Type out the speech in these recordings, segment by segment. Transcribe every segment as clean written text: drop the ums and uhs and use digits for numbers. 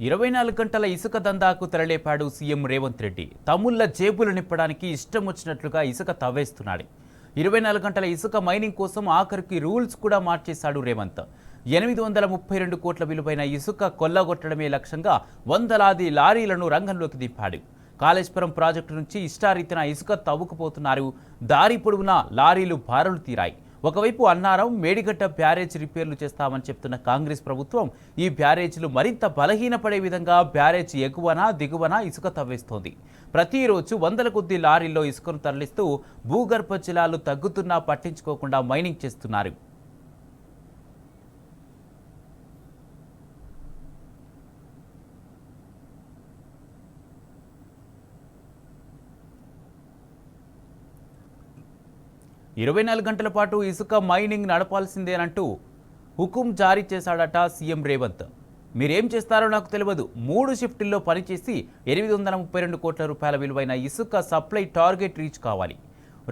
24 గంటల ఇసుక దందాకు తెరలేపాడు సీఎం రేవంత్ రెడ్డి. తమ్ముళ్ల జేబులు నింపడానికి ఇష్టం వచ్చినట్లుగా ఇసుక తవ్వేస్తున్నాడు. 24 గంటల ఇసుక మైనింగ్ కోసం ఆఖరికి రూల్స్ కూడా మార్చేశాడు రేవంత్. 832 కోట్ల విలువైన ఇసుక కొల్లగొట్టడమే లక్ష్యంగా వందలాది లారీలను రంగంలోకి దింపాడు. కాళేశ్వరం ప్రాజెక్టు నుంచి ఇష్టారీతిన ఇసుక తవ్వుకుపోతున్నారు. దారి పొడవునా లారీలు బారులు తీరాయి. ఒకవైపు అన్నారం మేడిగడ్డ బ్యారేజ్ రిపేర్లు చేస్తామని చెప్తున్న కాంగ్రెస్ ప్రభుత్వం ఈ బ్యారేజ్లు మరింత బలహీనపడే విధంగా బ్యారేజ్ ఎగువన దిగువన ఇసుక తవ్వేస్తోంది. ప్రతిరోజు వందల కొద్ది లారీల్లో ఇసుకను తరలిస్తూ భూగర్భ జలాలు తగ్గుతున్నా పట్టించుకోకుండా మైనింగ్ చేస్తున్నారు. ఇరవై 24 గంటల పాటు ఇసుక మైనింగ్ నడపాల్సిందేనంటూ హుకుం జారీ చేశాడట సీఎం రేవంత్. మీరేం చేస్తారో నాకు తెలియదు, 3 షిఫ్టుల్లో పనిచేసి 832 కోట్ల రూపాయల విలువైన ఇసుక సప్లై టార్గెట్ రీచ్ కావాలి,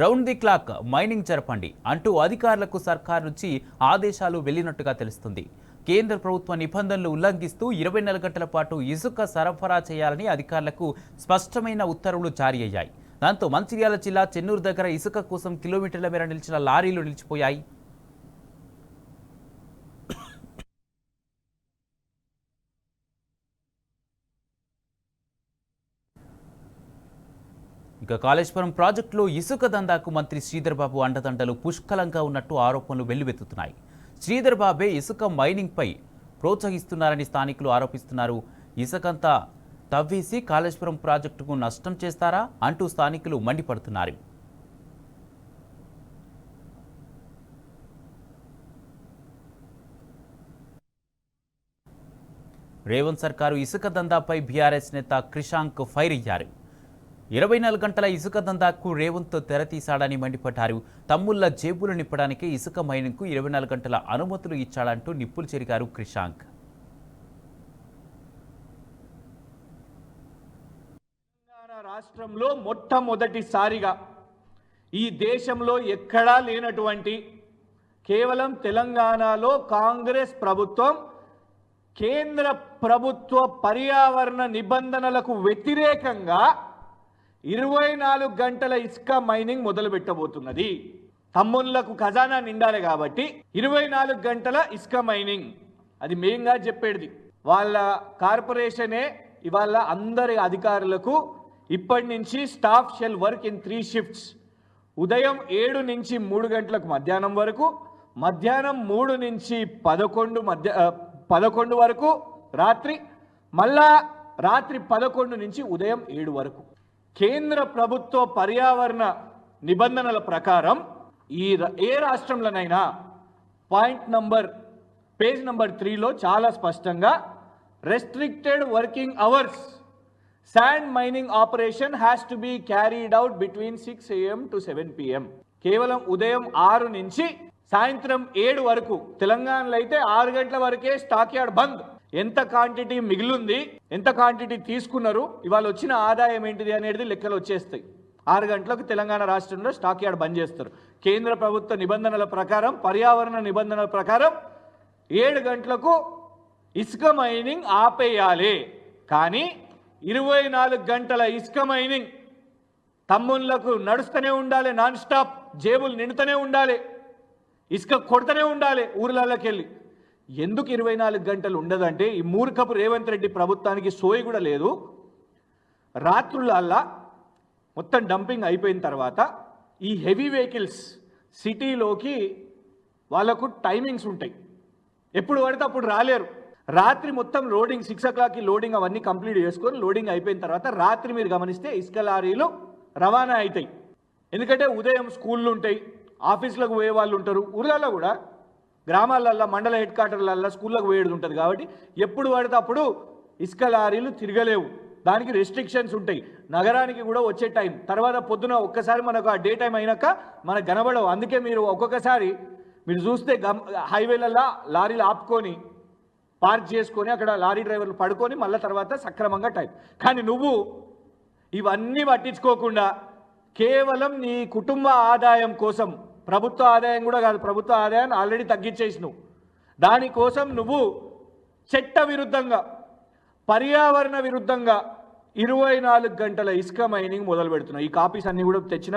రౌండ్ ది క్లాక్ మైనింగ్ జరపండి అంటూ అధికారులకు సర్కార్ నుంచి ఆదేశాలు వెళ్లినట్టుగా తెలుస్తుంది. కేంద్ర ప్రభుత్వ నిబంధనలు ఉల్లంఘిస్తూ 24 గంటల పాటు ఇసుక సరఫరా చేయాలని అధికారులకు స్పష్టమైన ఉత్తర్వులు జారీ అయ్యాయి. దాంతో మంచిర్యాల జిల్లా చెన్నూరు దగ్గర ఇసుక కోసం కిలోమీటర్ల మేర నిలిచిన లారీలు నిలిచిపోయాయి. ఇక కాళేశ్వరం ప్రాజెక్టులో ఇసుక దందాకు మంత్రి శ్రీధర్ బాబు అండదండలు పుష్కలంగా ఉన్నట్టు ఆరోపణలు వెల్లువెత్తుతున్నాయి. శ్రీధర్ బాబే ఇసుక మైనింగ్పై ప్రోత్సహిస్తున్నారని స్థానికులు ఆరోపిస్తున్నారు. ఇసుకంతా తవ్వేసి కాళేశ్వరం ప్రాజెక్టుకు నష్టం చేస్తారా అంటూ స్థానికులు మండిపడుతున్నారు. రేవంత్ సర్కారు ఇసుక దందాపై బీఆర్ఎస్ నేత క్రిషాంక్ ఫైర్ అయ్యారు. 24 గంటల ఇసుక దందాకు రేవంత్ తెరతీశాడని మండిపడ్డారు. తమ్ముళ్ల జేబులు నింపడానికి ఇసుక మైనింగ్కు 24 గంటల అనుమతులు ఇచ్చాడంటూ నిప్పులు చెరిగారు క్రిషాంక్. రాష్ట్రంలో మొట్టమొదటిసారిగా ఈ దేశంలో ఎక్కడా లేనటువంటి కేవలం తెలంగాణలో కాంగ్రెస్ ప్రభుత్వం కేంద్ర ప్రభుత్వ పర్యావరణ నిబంధనలకు వ్యతిరేకంగా 24 గంటల ఇసుక మైనింగ్ మొదలు పెట్టబోతున్నది. తమ్ముళ్లకు ఖజానా నిండాలి కాబట్టి 24 గంటల ఇసుక మైనింగ్ అది మేంగా చెప్పేది. వాళ్ళ కార్పొరేషనే ఇవాళ అందరి అధికారులకు ఇప్పటి నుంచి staff shall work in 3 shifts. ఉదయం 7 నుంచి 3 గంటలకు మధ్యాహ్నం వరకు, మధ్యాహ్నం 3 నుంచి 11 వరకు రాత్రి, మళ్ళా రాత్రి 11 నుంచి ఉదయం 7 వరకు. కేంద్ర ప్రభుత్వ పర్యావరణ నిబంధనల ప్రకారం ఏ రాష్ట్రంలోనైనా పేజ్ నంబర్ 3లో చాలా స్పష్టంగా restricted working hours sand mining operation has to be carried out between 6 AM to 7 PM. కేవలం ఉదయం 6 నుంచి సాయంత్రం 7 వరకు. తెలంగాణలో అయితే 6 గంటల వరకే స్టాక్ యార్డ్ బంద్. ఎంత క్వాంటిటీ మిగిలింది, ఎంత క్వాంటిటీ తీసుకున్నారు, ఇవాళ వచ్చిన ఆదాయం ఏంటిది అనేది లెక్కలు వచ్చేస్తాయి. 6 గంటలకు తెలంగాణ రాష్ట్రంలో స్టాక్ యార్డ్ బంద్ చేస్తారు. కేంద్ర ప్రభుత్వ నిబంధనల ప్రకారం, పర్యావరణ నిబంధనల ప్రకారం 7 గంటలకు ఇసుక మైనింగ్ ఆపేయాలి. కానీ 24 గంటల ఇసుక మైనింగ్ తమ్ముళ్లకు నడుస్తూనే ఉండాలి. నాన్ స్టాప్ జేబులు నిండుతూనే ఉండాలి, ఇసుక కొడుతూనే ఉండాలి ఊర్లలోకి వెళ్ళి. ఎందుకు 24 గంటలు ఉండదంటే ఈ మూర్ఖపు రేవంత్ రెడ్డి ప్రభుత్వానికి సోయి కూడా లేదు. రాత్రులల్లా మొత్తం డంపింగ్ అయిపోయిన తర్వాత ఈ హెవీ వెహికల్స్ సిటీలోకి వాళ్ళకు టైమింగ్స్ ఉంటాయి, ఎప్పుడు పడితే అప్పుడు రాలేరు. రాత్రి మొత్తం లోడింగ్ 6 o'clockకి లోడింగ్ అవన్నీ కంప్లీట్ చేసుకొని లోడింగ్ అయిపోయిన తర్వాత రాత్రి మీరు గమనిస్తే ఇసుక లారీలు రవాణా అవుతాయి. ఎందుకంటే ఉదయం స్కూళ్ళు ఉంటాయి, ఆఫీసులకు పోయే వాళ్ళు ఉంటారు, ఊర్లలో కూడా గ్రామాలల్లో మండల హెడ్ క్వార్టర్లల్లో స్కూళ్ళకు పోయేది ఉంటుంది. కాబట్టి ఎప్పుడు పడితే అప్పుడు ఇసుక లారీలు తిరగలేవు, దానికి రెస్ట్రిక్షన్స్ ఉంటాయి. నగరానికి కూడా వచ్చే టైం తర్వాత పొద్దున ఒక్కసారి మనకు ఆ డే టైం అయినాక మనకు కనబడవు. అందుకే మీరు ఒక్కొక్కసారి మీరు చూస్తే హైవేలలో లారీలు ఆపుకొని పార్క్ చేసుకొని అక్కడ లారీ డ్రైవర్లు పడుకొని మళ్ళీ తర్వాత సక్రమంగా టైం. కానీ నువ్వు ఇవన్నీ పట్టించుకోకుండా కేవలం నీ కుటుంబ ఆదాయం కోసం, ప్రభుత్వ ఆదాయం కూడా కాదు, ప్రభుత్వ ఆదాయాన్ని ఆల్రెడీ తగ్గించేసినావు, దానికోసం నువ్వు చట్ట విరుద్ధంగా పర్యావరణ విరుద్ధంగా 24 గంటల ఇసుక మైనింగ్ మొదలు పెడుతున్నాం. ఈ కాపీస్ అన్ని కూడా తెచ్చిన